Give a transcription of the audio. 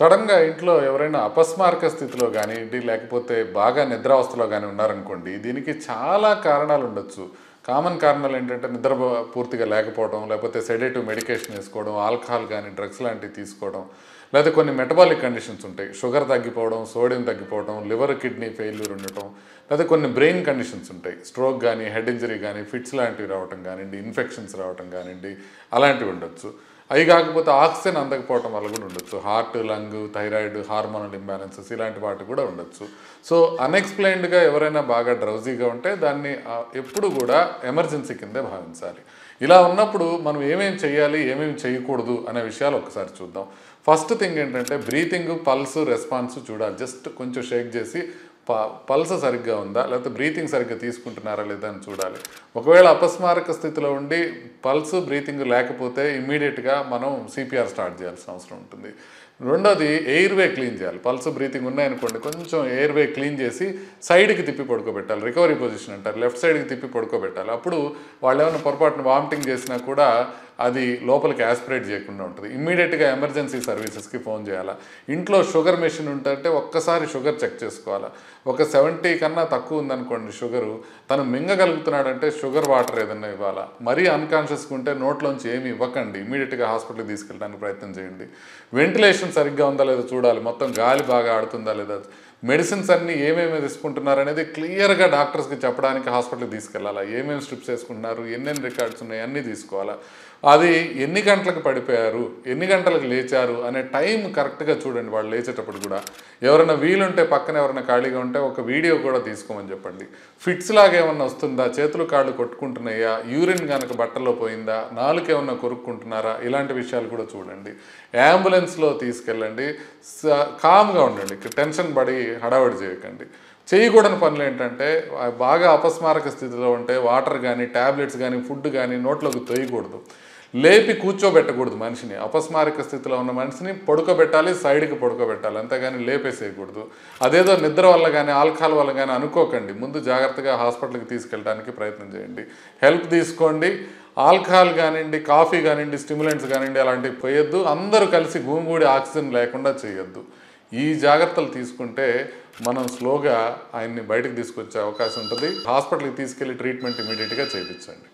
సడన్‌గా ఇంట్లో ఎవరైనా అపస్మారక స్థితిలో గానియండి, లేకపోతే బాగా నిద్రావస్థలో గాని ఉన్నారనుకోండి, దీనికి చాలా కారణాలుండొచ్చు. కామన్ కారణాలేంటంటే నిద్ర పూర్తిగా లేకపోవడం, లేకపోతే సెడేటివ్ మెడికేషన్ ఏసుకోవడం, ఆల్కహాల్ గాని, డ్రగ్స్ లాంటివి తీసుకోవడం, లేతే కొన్ని మెటబాలిక్ కండిషన్స్ ఉంటాయి. షుగర్ తగ్గిపోవడం, సోడియం తగ్గిపోవడం, లివర్, కిడ్నీ ఫెయిల్యూర్ ఉండటం, లేతే కొన్ని బ్రెయిన్ కండిషన్స్ ఉంటాయి. స్ట్రోక్ గాని, హెడ్ ఇంజరీ గాని, ఫిట్స్ లాంటివి రావటం గానియండి, ఇన్ఫెక్షన్స్ రావటం గానియండి, అలాంటివి ఉండొచ్చు. అవి కాకపోతే ఆక్సిజన్ అందకపోవటం వల్ల కూడా ఉండొచ్చు. Heart, lung, thyroid, hormonal imbalances ఇలాంటి వాటి కూడా ఉండొచ్చు. సో అన్ఎక్స్‌ప్లెయిన్డ్‌గా ఎవరైనా బాగా డ్రౌజీగా ఉంటే దాన్ని ఎప్పుడు కూడా ఎమర్జెన్సీ కిందే భావించాలి. ఇలా ఉన్నప్పుడు మనం ఏమేం చేయాలి, ఏమేమి చేయకూడదు అనే విషయాలు ఒకసారి చూద్దాం. ఫస్ట్ థింగ్ ఏంటంటే బ్రీతింగ్, పల్స్, రెస్పాన్స్ చూడాలి. జస్ట్ కొంచెం షేక్ చేసి పల్స్ సరిగ్గా ఉందా, లేకపోతే బ్రీతింగ్ సరిగ్గా తీసుకుంటున్నారా లేదా అని చూడాలి. ఒకవేళ అపస్మారక స్థితిలో ఉండి పల్స్, బ్రీతింగ్ లేకపోతే ఇమ్మీడియట్గా మనం సిపిఆర్ స్టార్ట్ చేయాల్సిన అవసరం ఉంటుంది. రెండోది ఎయిర్వే క్లీన్ చేయాలి. పల్స్, బ్రీతింగ్ ఉన్నాయనుకోండి, కొంచెం ఎయిర్వే క్లీన్ చేసి సైడ్కి తిప్పి పడుకోబెట్టాలి. రికవరీ పొజిషన్ అంటారు. లెఫ్ట్ సైడ్కి తిప్పి పడుకోబెట్టాలి. అప్పుడు వాళ్ళు ఏమైనా పొరపాటున వామిటింగ్ చేసినా కూడా అది లోపలికి యాస్పిరేట్ చేయకుండా ఉంటుంది. ఇమ్మీడియట్గా ఎమర్జెన్సీ సర్వీసెస్కి ఫోన్ చేయాలా. ఇంట్లో షుగర్ మెషిన్ ఉంటే ఒక్కసారి షుగర్ చెక్ చేసుకోవాలా. ఒక 70 కన్నా తక్కువ ఉందనుకోండి షుగరు, తను మింగగలుగుతున్నాడంటే షుగర్ వాటర్ ఏదన్నా ఇవ్వాలా. మరీ అన్కాన్షియస్గా ఉంటే నోట్లోంచి ఏమి ఇవ్వకండి. ఇమ్మీడియట్గా హాస్పిటల్కి తీసుకెళ్ళడానికి ప్రయత్నం చేయండి. వెంటిలేషన్ సరిగ్గా ఉందా లేదా చూడాలి. మొత్తం గాలి బాగా ఆడుతుందా లేదా, మెడిసిన్స్ అన్నీ ఏమేమి తీసుకుంటున్నారనేది క్లియర్గా డాక్టర్స్కి చెప్పడానికి హాస్పిటల్కి తీసుకెళ్ళాలా. ఏమేమి స్ట్రిప్స్ వేసుకుంటున్నారు, ఎన్నెన్ని రికార్డ్స్ ఉన్నాయి అన్నీ తీసుకోవాలా. అది ఎన్ని గంటలకు పడిపోయారు, ఎన్ని గంటలకు లేచారు అనే టైం కరెక్ట్గా చూడండి. వాళ్ళు లేచేటప్పుడు కూడా ఎవరైనా వీలుంటే పక్కన ఎవరైనా ఖాళీగా ఉంటే ఒక వీడియో కూడా తీసుకోమని చెప్పండి. ఫిట్స్ లాగా ఏమన్నా వస్తుందా, చేతులు కాళ్ళు కొట్టుకుంటున్నాయా, యూరిన్ కనుక బట్టల్లో పోయిందా, నాలుక ఏమన్నా కొరుక్కుంటున్నారా, ఇలాంటి విషయాలు కూడా చూడండి. అంబులెన్స్లో తీసుకెళ్ళండి. కామ్గా ఉండండి. టెన్షన్ పడి హడావడి చేయకండి. చేయకూడని పనులు ఏంటంటే బాగా అపస్మారక స్థితిలో ఉంటే వాటర్ కానీ, ట్యాబ్లెట్స్ కానీ, ఫుడ్ కానీ నోట్లోకి తొయ్యకూడదు. లేపి కూర్చోబెట్టకూడదు మనిషిని. అపస్మారక స్థితిలో ఉన్న మనిషిని పడుకోబెట్టాలి, సైడ్కి పడుకోబెట్టాలి, అంతేగాని లేపేసేయకూడదు. అదేదో నిద్ర వల్ల కానీ, ఆల్కహాల్ వల్ల కానీ అనుకోకండి. ముందు జాగ్రత్తగా హాస్పిటల్కి తీసుకెళ్ళడానికి ప్రయత్నం చేయండి. హెల్ప్ తీసుకోండి. ఆల్కహాల్ కానివ్వండి, కాఫీ కానివ్వండి, స్టిమ్యులెంట్స్ కానివ్వండి, అలాంటివి పోయొద్దు. అందరూ కలిసి గుమిగూడి ఆక్సిజన్ లేకుండా చేయొద్దు. ఈ జాగ్రత్తలు తీసుకుంటే మనం స్లోగా ఆయన్ని బయటకు తీసుకొచ్చే అవకాశం ఉంటుంది. హాస్పిటల్కి తీసుకెళ్ళి ట్రీట్మెంట్ ఇమీడియట్గా చేయించండి.